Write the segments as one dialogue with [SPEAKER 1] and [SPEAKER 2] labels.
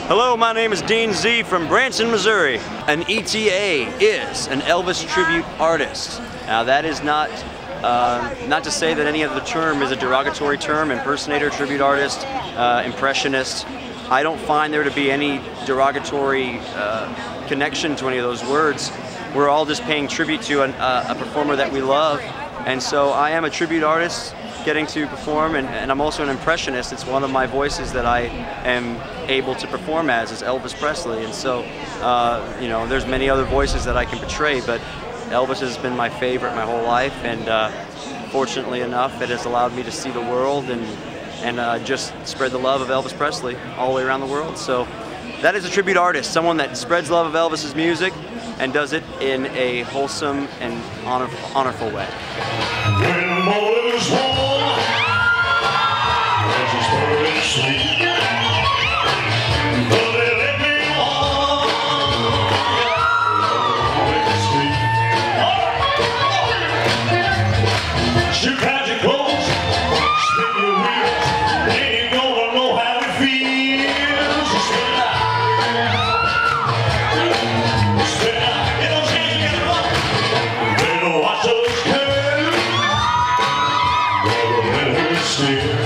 [SPEAKER 1] Hello, my name is Dean Z from Branson, Missouri. An ETA is an Elvis tribute artist. Now that is not to say that any of the term is a derogatory term. Impersonator, tribute artist, impressionist. I don't find there to be any derogatory connection to any of those words. We're all just paying tribute to a performer that we love. And so I am a tribute artist getting to perform, and I'm also an impressionist. It's one of my voices that I am able to perform as is Elvis Presley. And so, you know, there's many other voices that I can portray, but Elvis has been my favorite my whole life, and fortunately enough, it has allowed me to see the world and just spread the love of Elvis Presley all the way around the world. So that is a tribute artist, someone that spreads love of Elvis's music and does it in a wholesome and honorful way.
[SPEAKER 2] When the morning is warm, as it's sleep, but they let me on, shoot out your clothes, spin your wheels, and you gonna know how it feels. So spin out, get those hands together, up. Better watch those curves, better let her steer.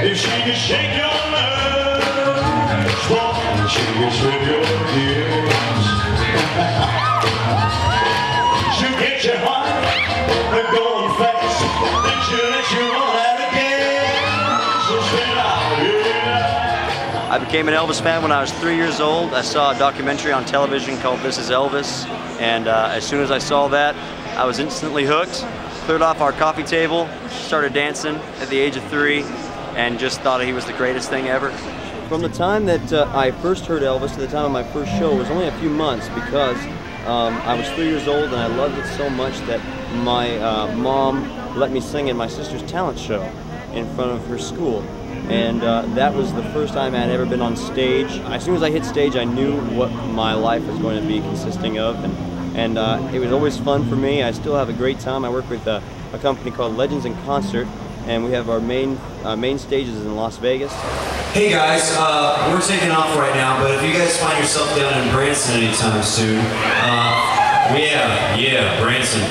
[SPEAKER 2] If she can shake your nerves, she can shake your tears. She'll get your heart and going fast, then she'll let you run out again. So spin out, yeah.
[SPEAKER 1] I became an Elvis fan when I was 3 years old. I saw a documentary on television called This Is Elvis, and as soon as I saw that, I was instantly hooked. Cleared off our coffee table, started dancing at the age of 3, and just thought he was the greatest thing ever. From the time that I first heard Elvis to the time of my first show was only a few months, because I was 3 years old and I loved it so much that my mom let me sing in my sister's talent show in front of her school. And that was the first time I had ever been on stage. As soon as I hit stage, I knew what my life was going to be consisting of, and it was always fun for me. I still have a great time. I work with a company called Legends in Concert, and we have our main stages in Las Vegas.
[SPEAKER 3] Hey guys, we're taking off right now, but if you guys find yourself down in Branson anytime soon, yeah, Branson.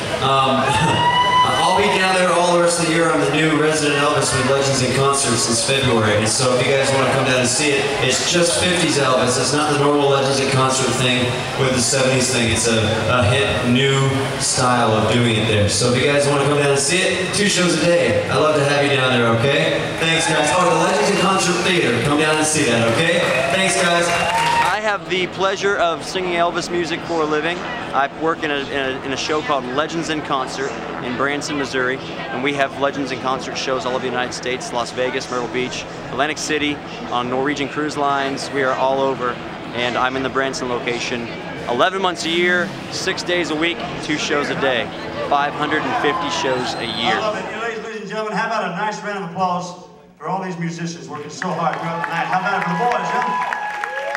[SPEAKER 3] I'll be down there all the rest of the year. I'm the new resident Elvis with Legends in Concert since February, and so if you guys want to come down and see it, it's just 50s Elvis. It's not the normal Legends in Concert thing with the 70s thing. It's a hit, new style of doing it there. So if you guys want to come down and see it, 2 shows a day. I'd love to have you down there, okay? Thanks, guys. Oh, the Legends in Concert Theater. Come down and see that, okay? Thanks, guys.
[SPEAKER 1] I have the pleasure of singing Elvis music for a living. I work in a show called Legends in Concert in Branson, Missouri, and we have Legends in Concert shows all over the United States, Las Vegas, Myrtle Beach, Atlantic City, on Norwegian cruise lines. We are all over, and I'm in the Branson location 11 months a year, 6 days a week, 2 shows a day, 550 shows a year.
[SPEAKER 4] I love it. Ladies and gentlemen, how about a nice round of applause for all these musicians working so hard throughout the night. How about it for the boys, huh?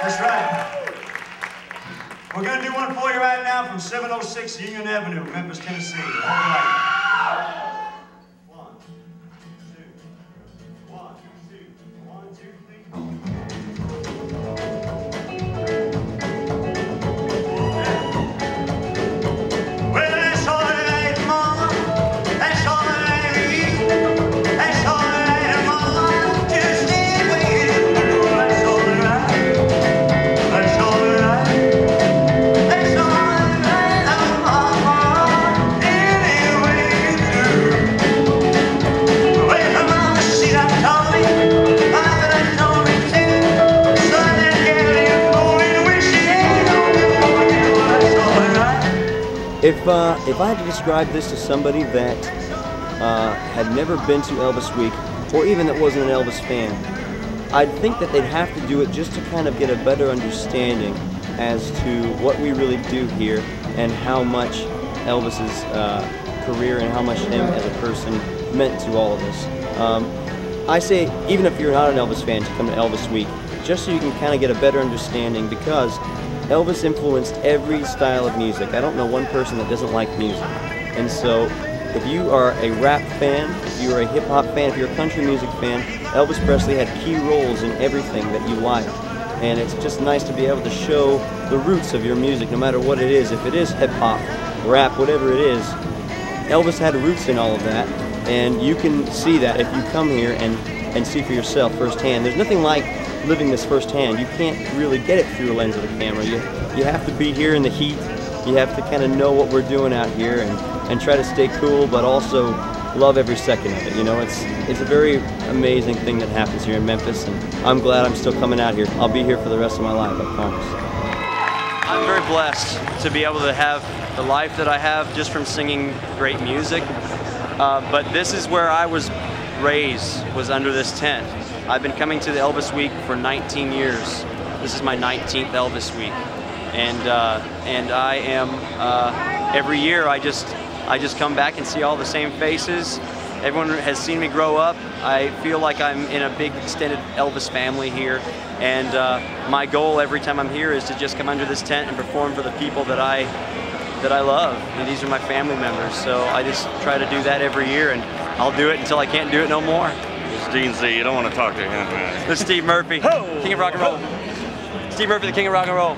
[SPEAKER 4] That's right. We're going to do one for you right now from 706 Union Avenue, Memphis, Tennessee. All right. 1, 2, 1, 2, 1, 2, 3. Anyway.
[SPEAKER 1] If I had to describe this to somebody that had never been to Elvis Week, or even that wasn't an Elvis fan, I'd think that they'd have to do it just to kind of get a better understanding as to what we really do here and how much Elvis's career and how much him as a person meant to all of us. I say, even if you're not an Elvis fan, to come to Elvis Week, just so you can kind of get a better understanding, because Elvis influenced every style of music. I don't know one person that doesn't like music. And so, if you are a rap fan, if you are a hip-hop fan, if you're a country music fan, Elvis Presley had key roles in everything that you like. And it's just nice to be able to show the roots of your music, no matter what it is. If it is hip-hop, rap, whatever it is, Elvis had roots in all of that. And you can see that if you come here and see for yourself firsthand. There's nothing like living this firsthand. You can't really get it through the lens of the camera. You have to be here in the heat. You have to kind of know what we're doing out here and try to stay cool, but also love every second of it. You know, it's a very amazing thing that happens here in Memphis, and I'm glad I'm still coming out here. I'll be here for the rest of my life, I promise.
[SPEAKER 5] I'm very blessed to be able to have the life that I have just from singing great music. But this is where I was raised, was under this tent. I've been coming to the Elvis Week for 19 years. This is my 19th Elvis Week. And I am, every year I just come back and see all the same faces. Everyone has seen me grow up. I feel like I'm in a big extended Elvis family here. And my goal every time I'm here is to just come under this tent and perform for the people that I love. And these are my family members. So I just try to do that every year, and I'll do it until I can't do it no more.
[SPEAKER 6] It's Dean Z. You don't want to talk to him, man.
[SPEAKER 5] This is Steve Murphy, King of Rock and Roll. Steve Murphy, the King of Rock and Roll.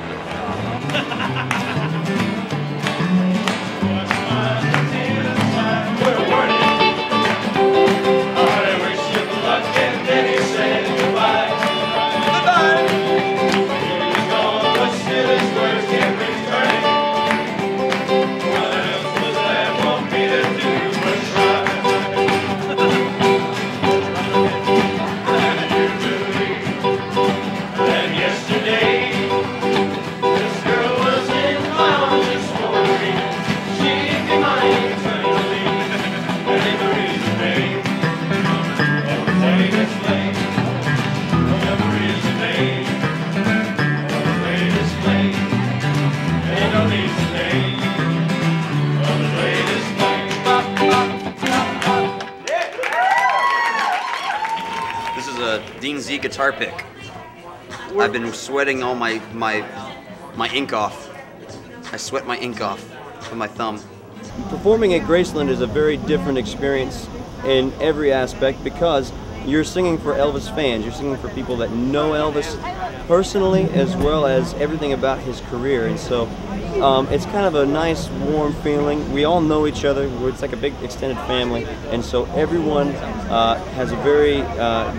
[SPEAKER 1] This is a Dean Z guitar pick. I've been sweating all my ink off. I sweat my ink off with my thumb. Performing at Graceland is a very different experience in every aspect, because you're singing for Elvis fans. You're singing for people that know Elvis personally, as well as everything about his career. And so it's kind of a nice, warm feeling. We all know each other. It's like a big extended family. And so everyone has a very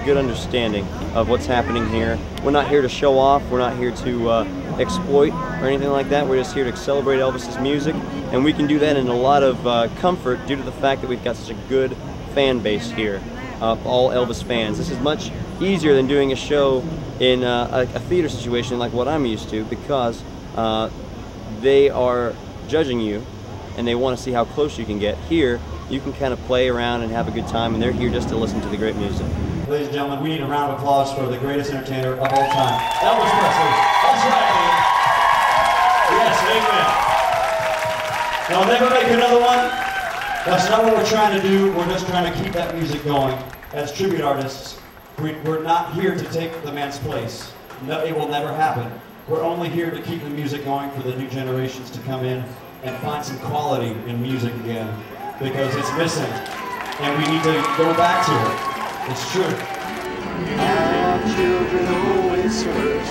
[SPEAKER 1] good understanding of what's happening here. We're not here to show off. We're not here to exploit or anything like that. We're just here to celebrate Elvis's music. And we can do that in a lot of comfort due to the fact that we've got such a good fan base here. All Elvis fans. This is much easier than doing a show in a theater situation like what I'm used to, because they are judging you and they want to see how close you can get. Here, you can kind of play around and have a good time, and they're here just to listen to the great music.
[SPEAKER 4] Ladies and gentlemen, we need a round of applause for the greatest entertainer of all time, Elvis Presley. That's right, man. Yes, amen. Now, never make another one. That's not what we're trying to do. We're just trying to keep that music going. As tribute artists, we're not here to take the man's place. No, it will never happen. We're only here to keep the music going for the new generations to come in and find some quality in music again, because it's missing, and we need to go back to it. It's true. Our children always search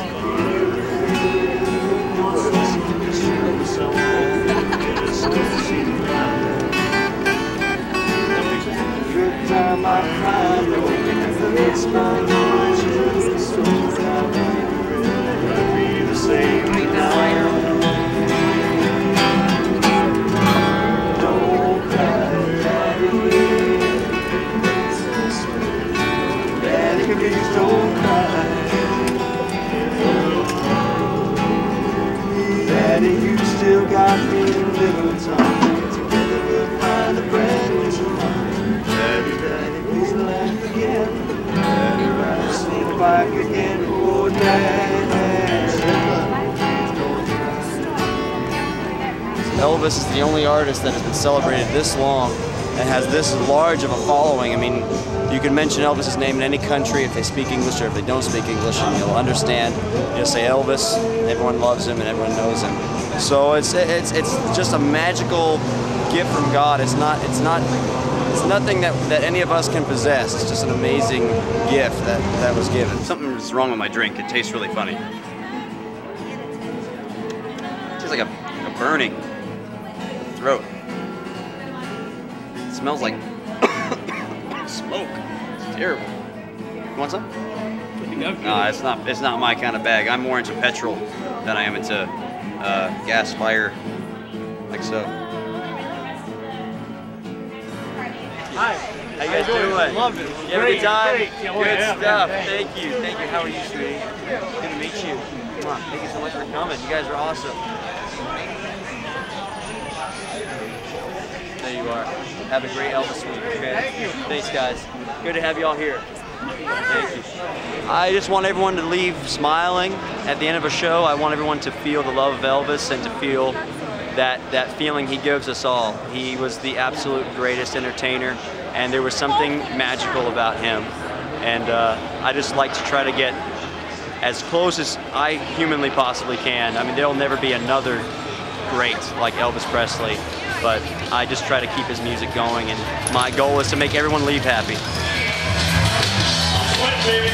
[SPEAKER 4] every time I find it's my knowledge of the soul I'll be the same now. Don't cry, Daddy, please don't cry. Daddy, you still got me in little time.
[SPEAKER 5] Elvis is the only artist that has been celebrated this long and has this large of a following. I mean, you can mention Elvis's name in any country if they speak English or if they don't speak English, and you'll understand. You'll say Elvis, everyone loves him and everyone knows him. So it's just a magical gift from God. It's nothing that any of us can possess. It's just an amazing gift that was given.
[SPEAKER 1] Something's wrong with my drink. It tastes really funny. It tastes like a burning throat. It smells like smoke. It's terrible. You want some? No, it's not my kind of bag. I'm more into petrol than I am into gas fire, like so.
[SPEAKER 5] Hi. How you guys doing?
[SPEAKER 7] Love it.
[SPEAKER 5] You have a good time?
[SPEAKER 7] Great. Yeah,
[SPEAKER 5] Good
[SPEAKER 7] yeah,
[SPEAKER 5] stuff.
[SPEAKER 7] man.
[SPEAKER 5] Thank you. Thank you. How are you, sweetie? Good to meet you. Come on. Thank you so much for coming. You guys are awesome. There you are. Have a great Elvis week. Okay?
[SPEAKER 7] Thank you.
[SPEAKER 5] Thanks, guys. Good to have you all here. Thank you. I just want everyone to leave smiling at the end of a show. I want everyone to feel the love of Elvis and to feel that feeling he gives us all. He was the absolute greatest entertainer, and there was something magical about him. And I just like to try to get as close as I humanly possibly can. I mean, there'll never be another great like Elvis Presley, but I just try to keep his music going, and my goal is to make everyone leave happy.
[SPEAKER 2] Sweat, baby.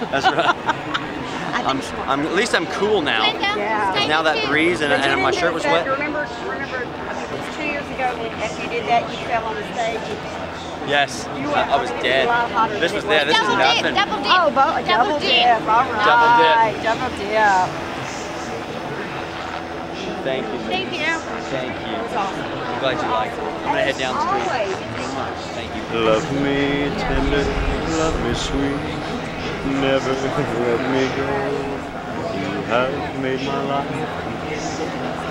[SPEAKER 5] That's right. At least I'm cool now.
[SPEAKER 8] Yeah.
[SPEAKER 5] Now that breeze and my shirt was wet.
[SPEAKER 8] Remember, I think it was 2 years ago after you did that, you fell on the stage.
[SPEAKER 5] Yes, I was dead. This was
[SPEAKER 8] Double
[SPEAKER 5] nothing.
[SPEAKER 8] dip. Oh, double dip. All right.
[SPEAKER 5] Double dip.
[SPEAKER 8] Double dip.
[SPEAKER 5] Thank you.
[SPEAKER 8] Thank you.
[SPEAKER 5] Thank you.
[SPEAKER 8] It was awesome.
[SPEAKER 5] I'm glad you liked it. I'm gonna head down the street.
[SPEAKER 8] Always.
[SPEAKER 5] Thank you.
[SPEAKER 6] Love me tender, love me sweet, never let me go. You have made my life complete,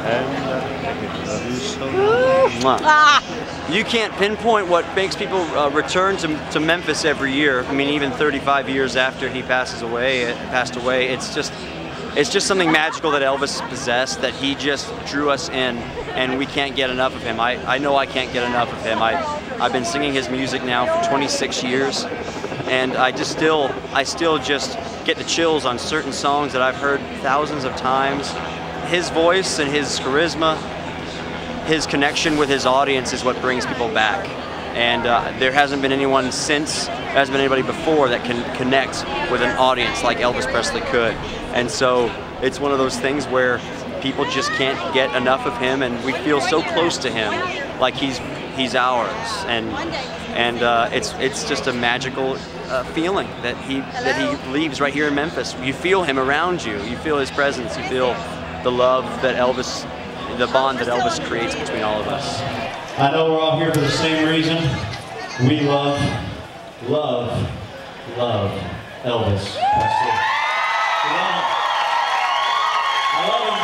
[SPEAKER 6] and I love you so much.
[SPEAKER 5] Mwah. You can't pinpoint what makes people return to Memphis every year. I mean, even 35 years after he passed away, it's just something magical that Elvis possessed, that he just drew us in, and we can't get enough of him. I know I can't get enough of him. I've been singing his music now for 26 years, and I still just get the chills on certain songs that I've heard thousands of times. His voice and his charisma, his connection with his audience is what brings people back. And there hasn't been anyone since, there hasn't been anybody before that can connect with an audience like Elvis Presley could. And so it's one of those things where people just can't get enough of him, and we feel so close to him, like he's ours. And it's just a magical feeling that he leaves right here in Memphis. You feel him around you. You feel his presence. You feel the love that Elvis, the bond that Elvis creates between all of us.
[SPEAKER 4] I know we're all here for the same reason. We love Elvis Presley. I love him.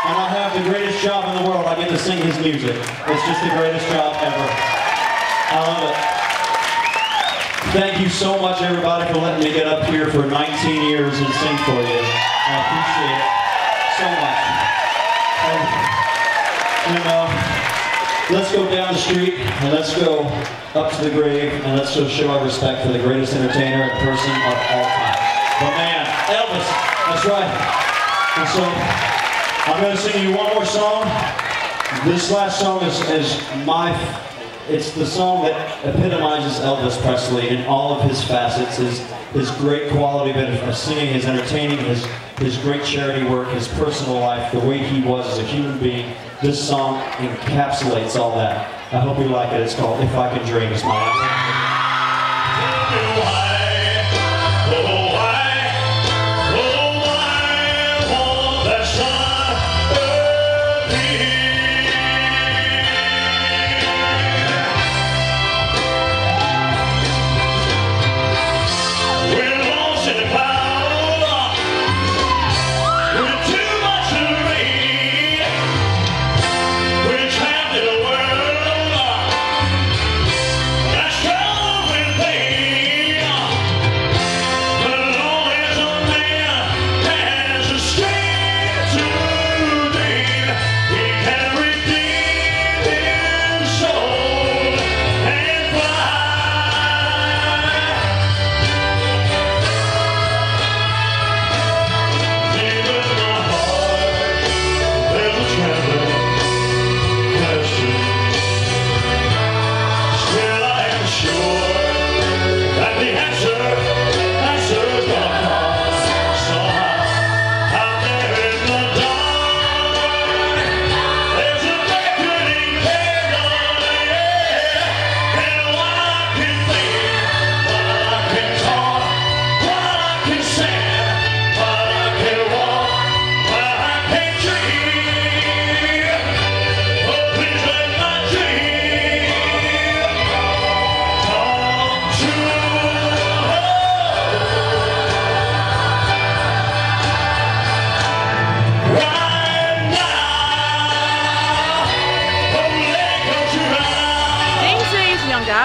[SPEAKER 4] And I have the greatest job in the world. I get to sing his music. It's just the greatest job ever. I love it. Thank you so much, everybody, for letting me get up here for 19 years and sing for you.
[SPEAKER 7] I appreciate it so much. Let's go down the street and let's go up to the grave and let's go show our respect for the greatest entertainer and person of all time. The man, Elvis. That's right. And so I'm going to sing you one more song. This last song is it's the song that epitomizes Elvis Presley in all of his facets, his great quality of singing, his entertaining, his great charity work, his personal life, the way he was as a human being. This song encapsulates all that. I hope you like it. It's called If I Can Dream. It's my last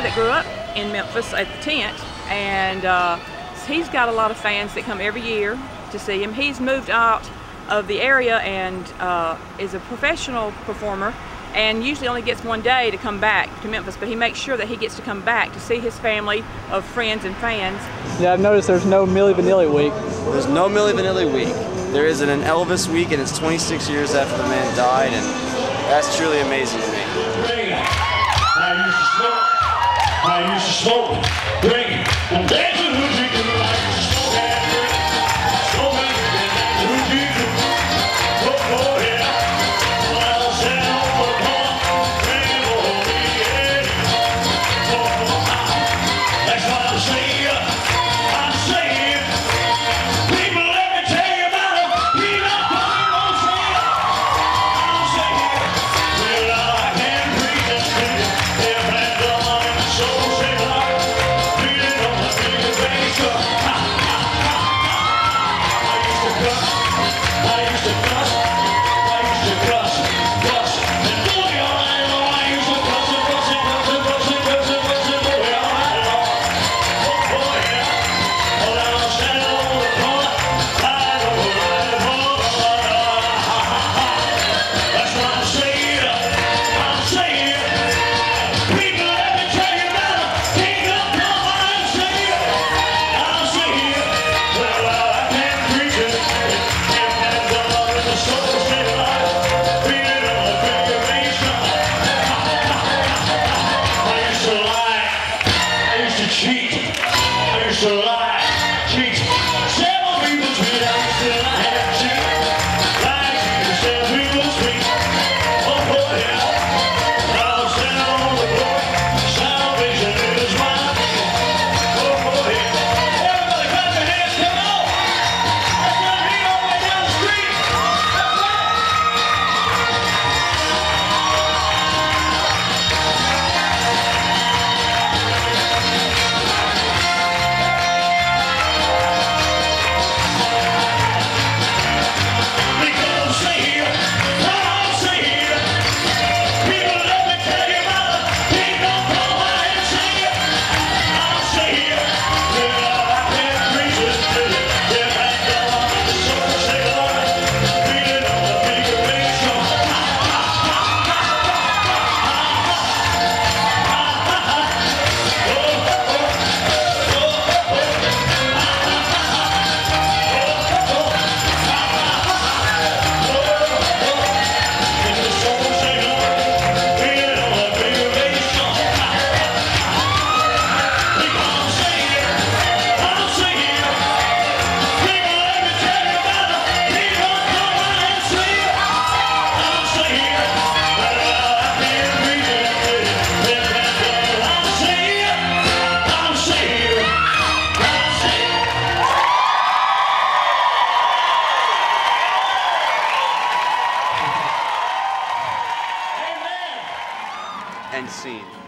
[SPEAKER 9] That grew up in Memphis at the tent, and he's got a lot of fans that come every year to see him. He's moved out of the area and is a professional performer, and usually only gets one day to come back to Memphis, but he makes sure that he gets to come back to see his family of friends and fans.
[SPEAKER 10] Yeah, I've noticed there's no Milli Vanilli week.
[SPEAKER 5] There's no Milli Vanilli week. There is an Elvis week, and it's 26 years after the man died, and that's truly amazing to me.
[SPEAKER 2] I used to smoke, drink, and dance with who drink. I used to smoke and drink, smoke and dance with who drink. Oh yeah, when I was sitting on the corner, drinking for me, yeah. Oh, that's what I'm saying. I'm saying, people, let me tell you about it. He not coming on saying. I'm saying, well, I can breathe this thing. If I don't. So say I, feeling on my big face.
[SPEAKER 5] and scene.